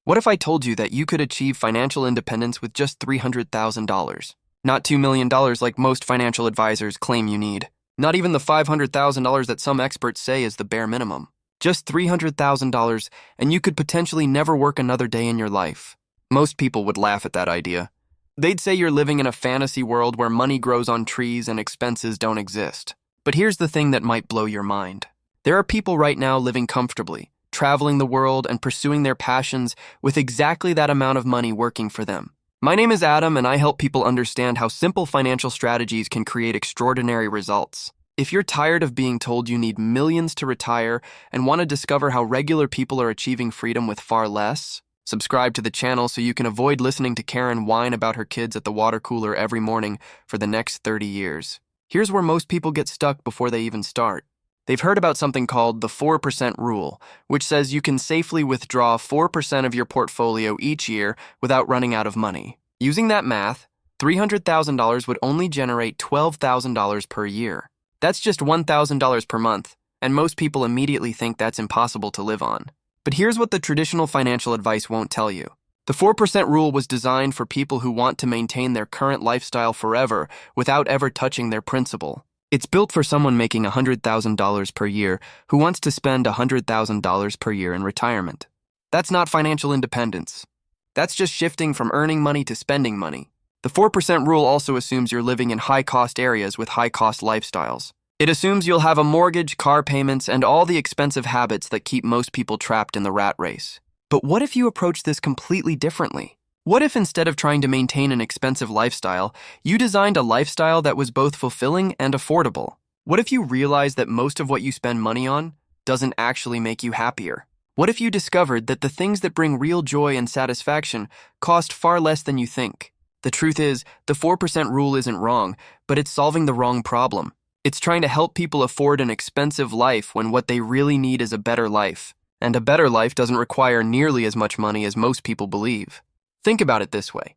What if I told you that you could achieve financial independence with just $300,000? Not $2 million like most financial advisors claim you need. Not even the $500,000 that some experts say is the bare minimum. Just $300,000, and you could potentially never work another day in your life. Most people would laugh at that idea. They'd say you're living in a fantasy world where money grows on trees and expenses don't exist. But here's the thing that might blow your mind. There are people right now living comfortably, traveling the world and pursuing their passions with exactly that amount of money working for them. My name is Adam, and I help people understand how simple financial strategies can create extraordinary results. If you're tired of being told you need millions to retire and want to discover how regular people are achieving freedom with far less, subscribe to the channel so you can avoid listening to Karen whine about her kids at the water cooler every morning for the next 30 years. Here's where most people get stuck before they even start. They've heard about something called the 4% rule, which says you can safely withdraw 4% of your portfolio each year without running out of money. Using that math, $300,000 would only generate $12,000 per year. That's just $1,000 per month, and most people immediately think that's impossible to live on. But here's what the traditional financial advice won't tell you. The 4% rule was designed for people who want to maintain their current lifestyle forever without ever touching their principal. It's built for someone making $100,000 per year who wants to spend $100,000 per year in retirement. That's not financial independence. That's just shifting from earning money to spending money. The 4% rule also assumes you're living in high-cost areas with high-cost lifestyles. It assumes you'll have a mortgage, car payments, and all the expensive habits that keep most people trapped in the rat race. But what if you approach this completely differently? What if instead of trying to maintain an expensive lifestyle, you designed a lifestyle that was both fulfilling and affordable? What if you realized that most of what you spend money on doesn't actually make you happier? What if you discovered that the things that bring real joy and satisfaction cost far less than you think? The truth is, the 4% rule isn't wrong, but it's solving the wrong problem. It's trying to help people afford an expensive life when what they really need is a better life. And a better life doesn't require nearly as much money as most people believe. Think about it this way.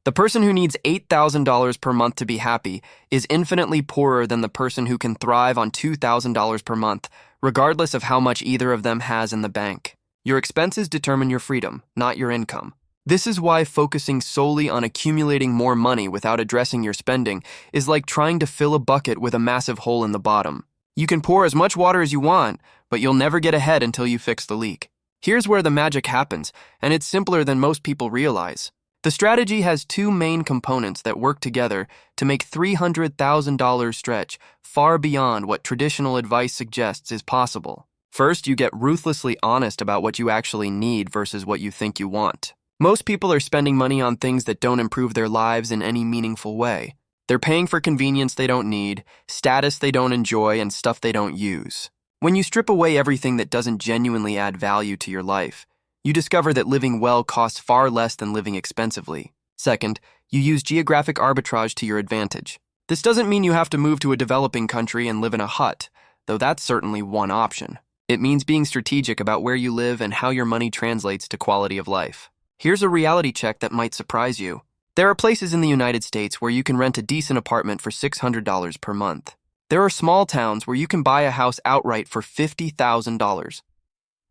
The person who needs $8,000 per month to be happy is infinitely poorer than the person who can thrive on $2,000 per month, regardless of how much either of them has in the bank. Your expenses determine your freedom, not your income. This is why focusing solely on accumulating more money without addressing your spending is like trying to fill a bucket with a massive hole in the bottom. You can pour as much water as you want, but you'll never get ahead until you fix the leak. Here's where the magic happens, and it's simpler than most people realize. The strategy has two main components that work together to make $300,000 stretch far beyond what traditional advice suggests is possible. First, you get ruthlessly honest about what you actually need versus what you think you want. Most people are spending money on things that don't improve their lives in any meaningful way. They're paying for convenience they don't need, status they don't enjoy, and stuff they don't use. When you strip away everything that doesn't genuinely add value to your life, you discover that living well costs far less than living expensively. Second, you use geographic arbitrage to your advantage. This doesn't mean you have to move to a developing country and live in a hut, though that's certainly one option. It means being strategic about where you live and how your money translates to quality of life. Here's a reality check that might surprise you. There are places in the United States where you can rent a decent apartment for $600 per month. There are small towns where you can buy a house outright for $50,000.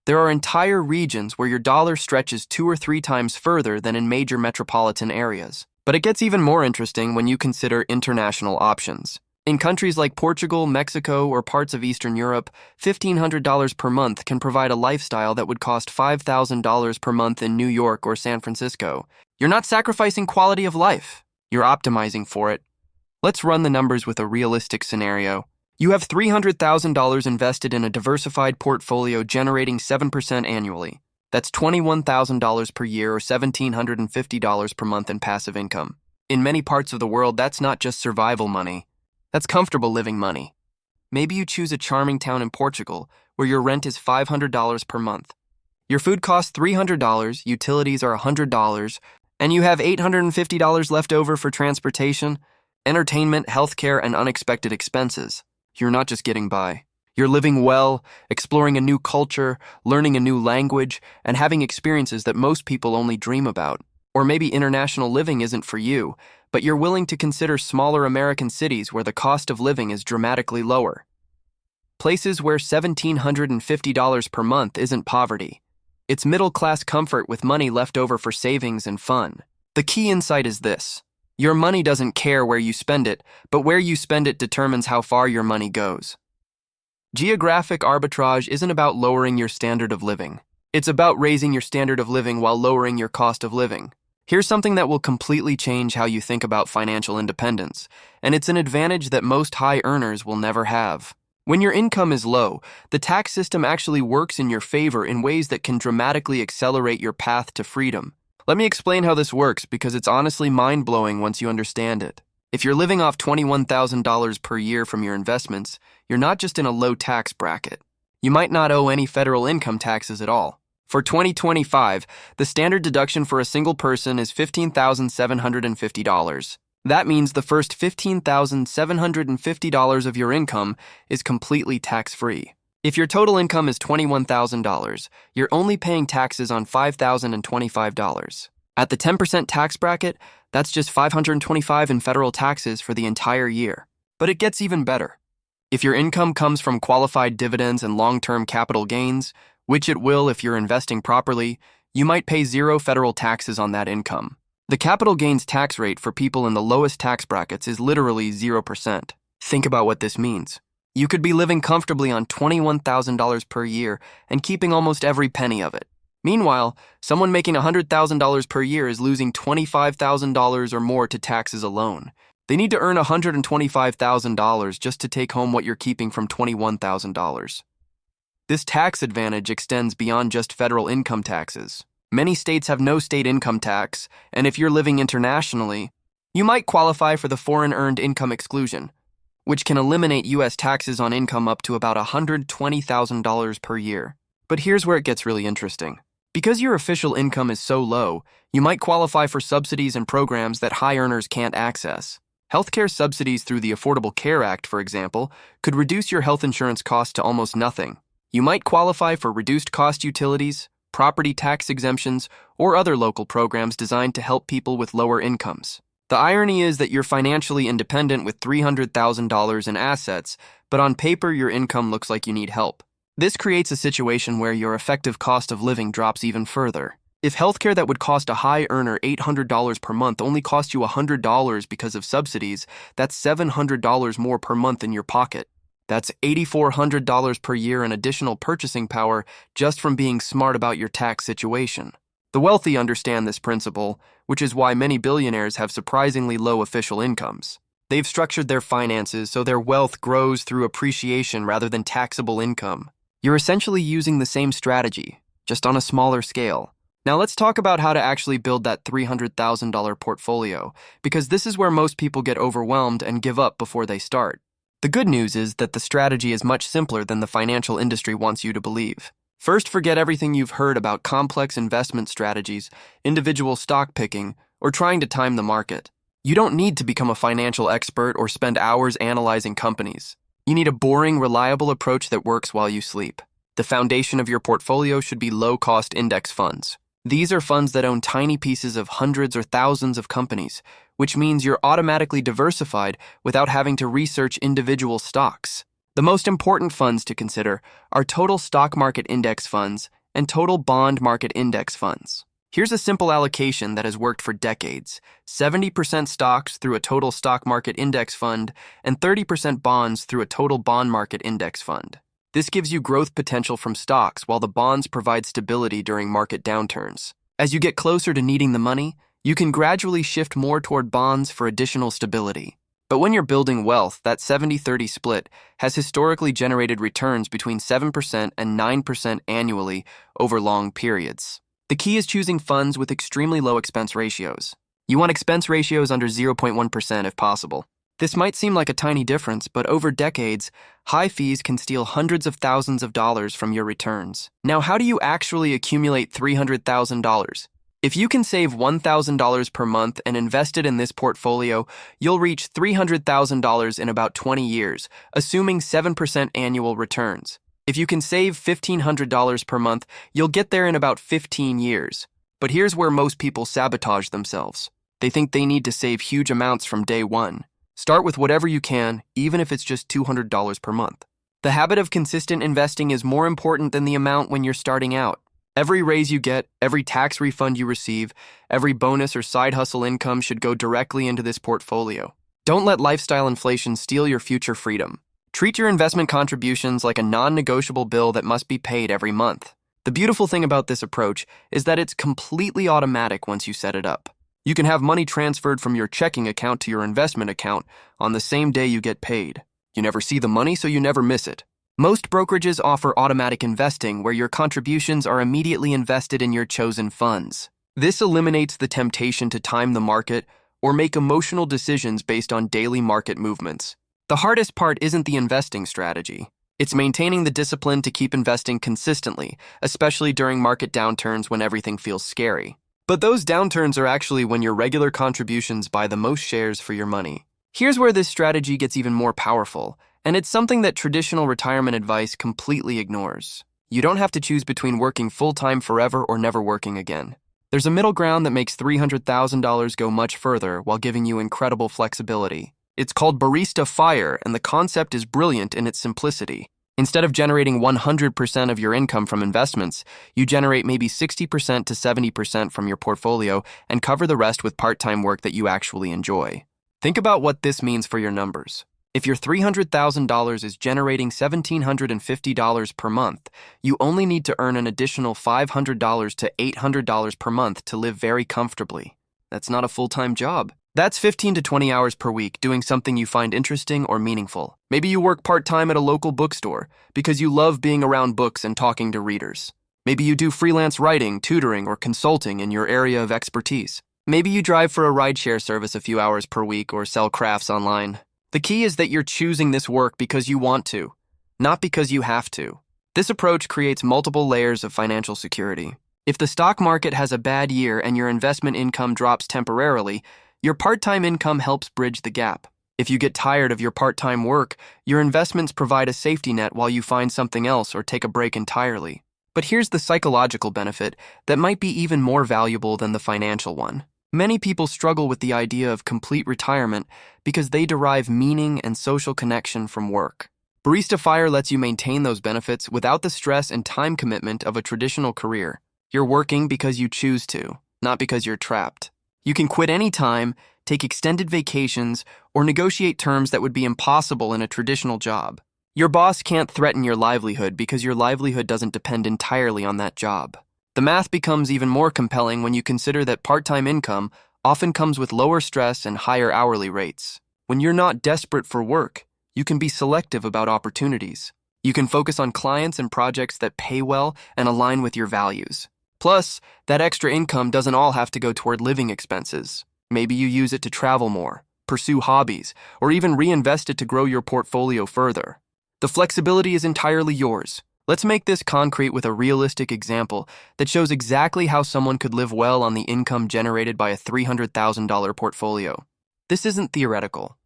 There are entire regions where your dollar stretches 2 or 3 times further than in major metropolitan areas. But it gets even more interesting when you consider international options. In countries like Portugal, Mexico, or parts of Eastern Europe, $1,500 per month can provide a lifestyle that would cost $5,000 per month in New York or San Francisco. You're not sacrificing quality of life. You're optimizing for it. Let's run the numbers with a realistic scenario. You have $300,000 invested in a diversified portfolio generating 7% annually. That's $21,000 per year or $1,750 per month in passive income. In many parts of the world, that's not just survival money. That's comfortable living money. Maybe you choose a charming town in Portugal where your rent is $500 per month. Your food costs $300, utilities are $100, and you have $850 left over for transportation, entertainment, healthcare, and unexpected expenses. You're not just getting by. You're living well, exploring a new culture, learning a new language, and having experiences that most people only dream about. Or maybe international living isn't for you, but you're willing to consider smaller American cities where the cost of living is dramatically lower. Places where $1,750 per month isn't poverty. It's middle-class comfort with money left over for savings and fun. The key insight is this. Your money doesn't care where you spend it, but where you spend it determines how far your money goes. Geographic arbitrage isn't about lowering your standard of living. It's about raising your standard of living while lowering your cost of living. Here's something that will completely change how you think about financial independence, and it's an advantage that most high earners will never have. When your income is low, the tax system actually works in your favor in ways that can dramatically accelerate your path to freedom. Let me explain how this works because it's honestly mind-blowing once you understand it. If you're living off $21,000 per year from your investments, you're not just in a low tax bracket. You might not owe any federal income taxes at all. For 2025, the standard deduction for a single person is $15,750. That means the first $15,750 of your income is completely tax-free. If your total income is $21,000, you're only paying taxes on $5,025. At the 10% tax bracket, that's just $525 in federal taxes for the entire year. But it gets even better. If your income comes from qualified dividends and long-term capital gains, which it will if you're investing properly, you might pay zero federal taxes on that income. The capital gains tax rate for people in the lowest tax brackets is literally 0%. Think about what this means. You could be living comfortably on $21,000 per year and keeping almost every penny of it. Meanwhile, someone making $100,000 per year is losing $25,000 or more to taxes alone. They need to earn $125,000 just to take home what you're keeping from $21,000. This tax advantage extends beyond just federal income taxes. Many states have no state income tax, and if you're living internationally, you might qualify for the foreign earned income exclusion, which can eliminate U.S. taxes on income up to about $120,000 per year. But here's where it gets really interesting. Because your official income is so low, you might qualify for subsidies and programs that high earners can't access. Healthcare subsidies through the Affordable Care Act, for example, could reduce your health insurance costs to almost nothing. You might qualify for reduced cost utilities, property tax exemptions, or other local programs designed to help people with lower incomes. The irony is that you're financially independent with $300,000 in assets, but on paper your income looks like you need help. This creates a situation where your effective cost of living drops even further. If healthcare that would cost a high earner $800 per month only costs you $100 because of subsidies, that's $700 more per month in your pocket. That's $8,400 per year in additional purchasing power just from being smart about your tax situation. The wealthy understand this principle, which is why many billionaires have surprisingly low official incomes. They've structured their finances so their wealth grows through appreciation rather than taxable income. You're essentially using the same strategy, just on a smaller scale. Now let's talk about how to actually build that $300,000 portfolio, because this is where most people get overwhelmed and give up before they start. The good news is that the strategy is much simpler than the financial industry wants you to believe. First, forget everything you've heard about complex investment strategies, individual stock picking, or trying to time the market. You don't need to become a financial expert or spend hours analyzing companies. You need a boring, reliable approach that works while you sleep. The foundation of your portfolio should be low-cost index funds. These are funds that own tiny pieces of hundreds or thousands of companies, which means you're automatically diversified without having to research individual stocks. The most important funds to consider are total stock market index funds and total bond market index funds. Here's a simple allocation that has worked for decades. 70% stocks through a total stock market index fund and 30% bonds through a total bond market index fund. This gives you growth potential from stocks while the bonds provide stability during market downturns. As you get closer to needing the money, you can gradually shift more toward bonds for additional stability. But when you're building wealth, that 70-30 split has historically generated returns between 7% and 9% annually over long periods. The key is choosing funds with extremely low expense ratios. You want expense ratios under 0.1% if possible. This might seem like a tiny difference, but over decades, high fees can steal hundreds of thousands of dollars from your returns. Now, how do you actually accumulate $300,000? If you can save $1,000 per month and invest it in this portfolio, you'll reach $300,000 in about 20 years, assuming 7% annual returns. If you can save $1,500 per month, you'll get there in about 15 years. But here's where most people sabotage themselves. They think they need to save huge amounts from day one. Start with whatever you can, even if it's just $200 per month. The habit of consistent investing is more important than the amount when you're starting out. Every raise you get, every tax refund you receive, every bonus or side hustle income should go directly into this portfolio. Don't let lifestyle inflation steal your future freedom. Treat your investment contributions like a non-negotiable bill that must be paid every month. The beautiful thing about this approach is that it's completely automatic once you set it up. You can have money transferred from your checking account to your investment account on the same day you get paid. You never see the money, so you never miss it. Most brokerages offer automatic investing where your contributions are immediately invested in your chosen funds. This eliminates the temptation to time the market or make emotional decisions based on daily market movements. The hardest part isn't the investing strategy. It's maintaining the discipline to keep investing consistently, especially during market downturns when everything feels scary. But those downturns are actually when your regular contributions buy the most shares for your money. Here's where this strategy gets even more powerful, and it's something that traditional retirement advice completely ignores. You don't have to choose between working full-time forever or never working again. There's a middle ground that makes $300,000 go much further while giving you incredible flexibility. It's called Barista FIRE, and the concept is brilliant in its simplicity. Instead of generating 100% of your income from investments, you generate maybe 60% to 70% from your portfolio and cover the rest with part-time work that you actually enjoy. Think about what this means for your numbers. If your $300,000 is generating $1,750 per month, you only need to earn an additional $500 to $800 per month to live very comfortably. That's not a full-time job. That's 15 to 20 hours per week doing something you find interesting or meaningful. Maybe you work part-time at a local bookstore because you love being around books and talking to readers. Maybe you do freelance writing, tutoring, or consulting in your area of expertise. Maybe you drive for a rideshare service a few hours per week or sell crafts online. The key is that you're choosing this work because you want to, not because you have to. This approach creates multiple layers of financial security. If the stock market has a bad year and your investment income drops temporarily, your part-time income helps bridge the gap. If you get tired of your part-time work, your investments provide a safety net while you find something else or take a break entirely. But here's the psychological benefit that might be even more valuable than the financial one. Many people struggle with the idea of complete retirement because they derive meaning and social connection from work. Barista FIRE lets you maintain those benefits without the stress and time commitment of a traditional career. You're working because you choose to, not because you're trapped. You can quit any time, take extended vacations, or negotiate terms that would be impossible in a traditional job. Your boss can't threaten your livelihood because your livelihood doesn't depend entirely on that job. The math becomes even more compelling when you consider that part-time income often comes with lower stress and higher hourly rates. When you're not desperate for work, you can be selective about opportunities. You can focus on clients and projects that pay well and align with your values. Plus, that extra income doesn't all have to go toward living expenses. Maybe you use it to travel more, pursue hobbies, or even reinvest it to grow your portfolio further. The flexibility is entirely yours. Let's make this concrete with a realistic example that shows exactly how someone could live well on the income generated by a $300,000 portfolio. This isn't theoretical.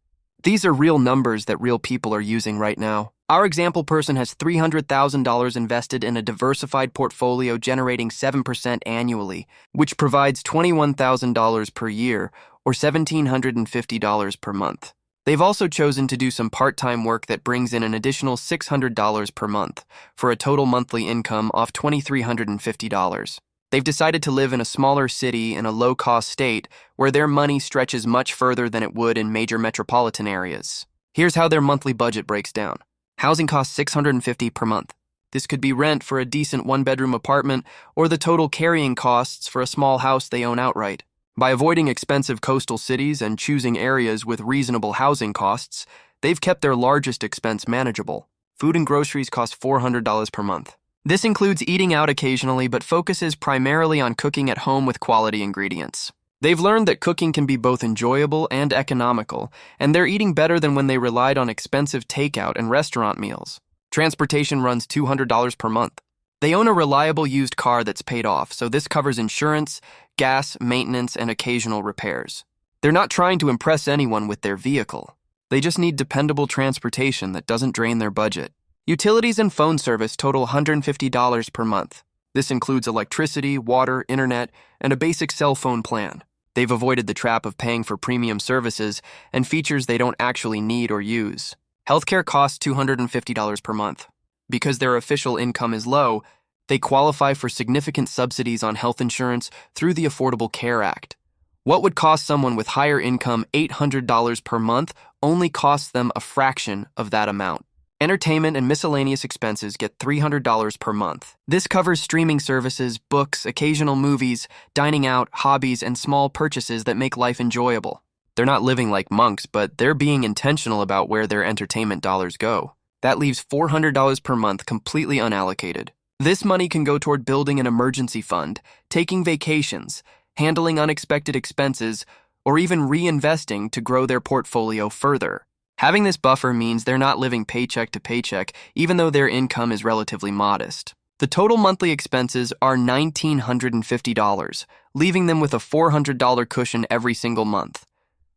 These are real numbers that real people are using right now. Our example person has $300,000 invested in a diversified portfolio generating 7% annually, which provides $21,000 per year or $1,750 per month. They've also chosen to do some part-time work that brings in an additional $600 per month for a total monthly income of $2,350. They've decided to live in a smaller city in a low-cost state where their money stretches much further than it would in major metropolitan areas. Here's how their monthly budget breaks down. Housing costs $650 per month. This could be rent for a decent one-bedroom apartment or the total carrying costs for a small house they own outright. By avoiding expensive coastal cities and choosing areas with reasonable housing costs, they've kept their largest expense manageable. Food and groceries cost $400 per month. This includes eating out occasionally but focuses primarily on cooking at home with quality ingredients. They've learned that cooking can be both enjoyable and economical, and they're eating better than when they relied on expensive takeout and restaurant meals. Transportation runs $200 per month. They own a reliable used car that's paid off, so this covers insurance, gas, maintenance, and occasional repairs. They're not trying to impress anyone with their vehicle. They just need dependable transportation that doesn't drain their budget. Utilities and phone service total $150 per month. This includes electricity, water, internet, and a basic cell phone plan. They've avoided the trap of paying for premium services and features they don't actually need or use. Healthcare costs $250 per month. Because their official income is low, They qualify for significant subsidies on health insurance through the Affordable Care Act. What would cost someone with higher income $800 per month only costs them a fraction of that amount. Entertainment and miscellaneous expenses get $300 per month. This covers streaming services, books, occasional movies, dining out, hobbies, and small purchases that make life enjoyable. They're not living like monks, but they're being intentional about where their entertainment dollars go. That leaves $400 per month completely unallocated. This money can go toward building an emergency fund, taking vacations, handling unexpected expenses, or even reinvesting to grow their portfolio further. Having this buffer means they're not living paycheck to paycheck, even though their income is relatively modest. The total monthly expenses are $1,950, leaving them with a $400 cushion every single month.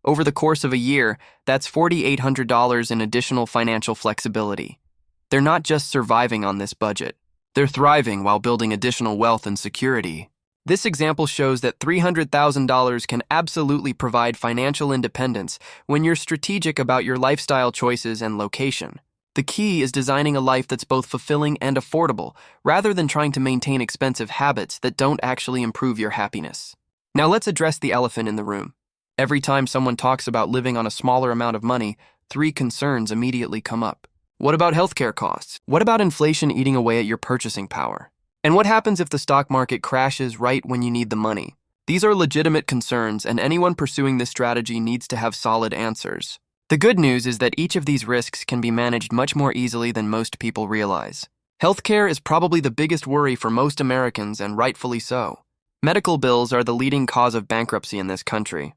Over the course of a year, that's $4,800 in additional financial flexibility. They're not just surviving on this budget. They're thriving while building additional wealth and security. This example shows that $300,000 can absolutely provide financial independence when you're strategic about your lifestyle choices and location. The key is designing a life that's both fulfilling and affordable, rather than trying to maintain expensive habits that don't actually improve your happiness. Now let's address the elephant in the room. Every time someone talks about living on a smaller amount of money, three concerns immediately come up. What about healthcare costs? What about inflation eating away at your purchasing power? And what happens if the stock market crashes right when you need the money? These are legitimate concerns, and anyone pursuing this strategy needs to have solid answers. The good news is that each of these risks can be managed much more easily than most people realize. Healthcare is probably the biggest worry for most Americans, and rightfully so. Medical bills are the leading cause of bankruptcy in this country.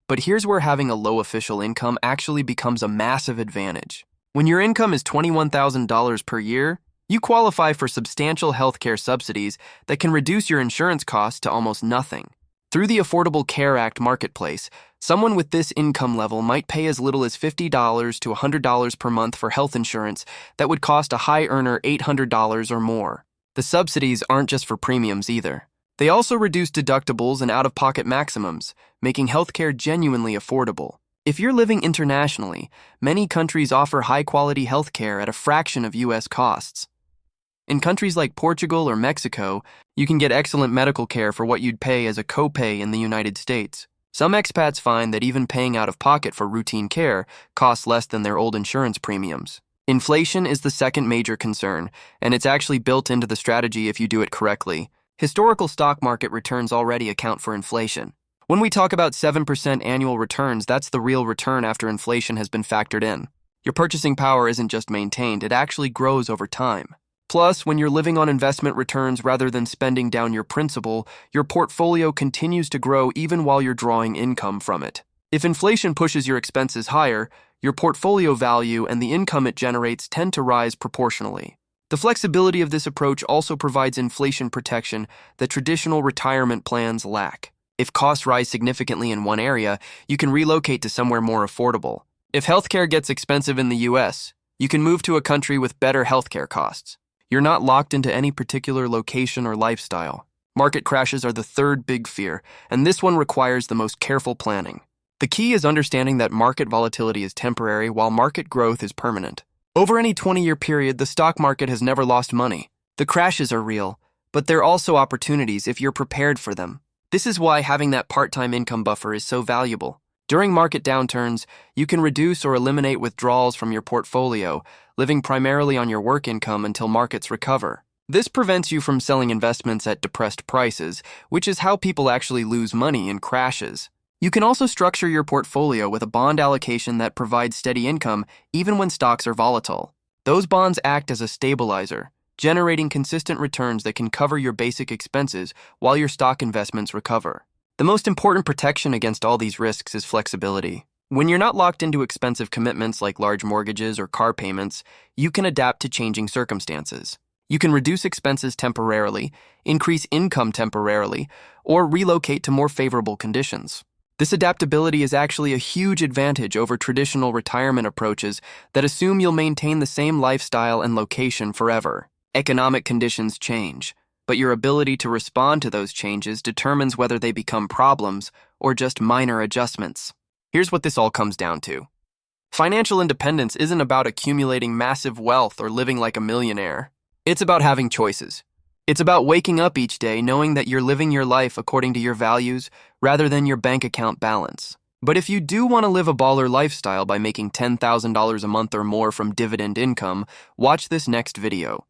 But here's where having a low official income actually becomes a massive advantage. When your income is $21,000 per year, you qualify for substantial healthcare subsidies that can reduce your insurance costs to almost nothing. Through the Affordable Care Act marketplace, someone with this income level might pay as little as $50 to $100 per month for health insurance that would cost a high earner $800 or more. The subsidies aren't just for premiums either. They also reduce deductibles and out-of-pocket maximums, making healthcare genuinely affordable. If you're living internationally, many countries offer high-quality healthcare at a fraction of U.S. costs. In countries like Portugal or Mexico, you can get excellent medical care for what you'd pay as a copay in the United States. Some expats find that even paying out of pocket for routine care costs less than their old insurance premiums. Inflation is the second major concern, and it's actually built into the strategy if you do it correctly. Historical stock market returns already account for inflation. When we talk about 7% annual returns, that's the real return after inflation has been factored in. Your purchasing power isn't just maintained, it actually grows over time. Plus, when you're living on investment returns rather than spending down your principal, your portfolio continues to grow even while you're drawing income from it. If inflation pushes your expenses higher, your portfolio value and the income it generates tend to rise proportionally. The flexibility of this approach also provides inflation protection that traditional retirement plans lack. If costs rise significantly in one area, you can relocate to somewhere more affordable. If healthcare gets expensive in the US, you can move to a country with better healthcare costs. You're not locked into any particular location or lifestyle. Market crashes are the third big fear, and this one requires the most careful planning. The key is understanding that market volatility is temporary while market growth is permanent. Over any 20-year period, the stock market has never lost money. The crashes are real, but they're also opportunities if you're prepared for them. This is why having that part-time income buffer is so valuable. During market downturns, you can reduce or eliminate withdrawals from your portfolio, living primarily on your work income until markets recover. This prevents you from selling investments at depressed prices, which is how people actually lose money in crashes. You can also structure your portfolio with a bond allocation that provides steady income even when stocks are volatile. Those bonds act as a stabilizer, generating consistent returns that can cover your basic expenses while your stock investments recover. The most important protection against all these risks is flexibility. When you're not locked into expensive commitments like large mortgages or car payments, you can adapt to changing circumstances. You can reduce expenses temporarily, increase income temporarily, or relocate to more favorable conditions. This adaptability is actually a huge advantage over traditional retirement approaches that assume you'll maintain the same lifestyle and location forever. Economic conditions change, but your ability to respond to those changes determines whether they become problems or just minor adjustments. Here's what this all comes down to. Financial independence isn't about accumulating massive wealth or living like a millionaire. It's about having choices. It's about waking up each day knowing that you're living your life according to your values rather than your bank account balance. But if you do want to live a baller lifestyle by making $10,000 a month or more from dividend income, watch this next video.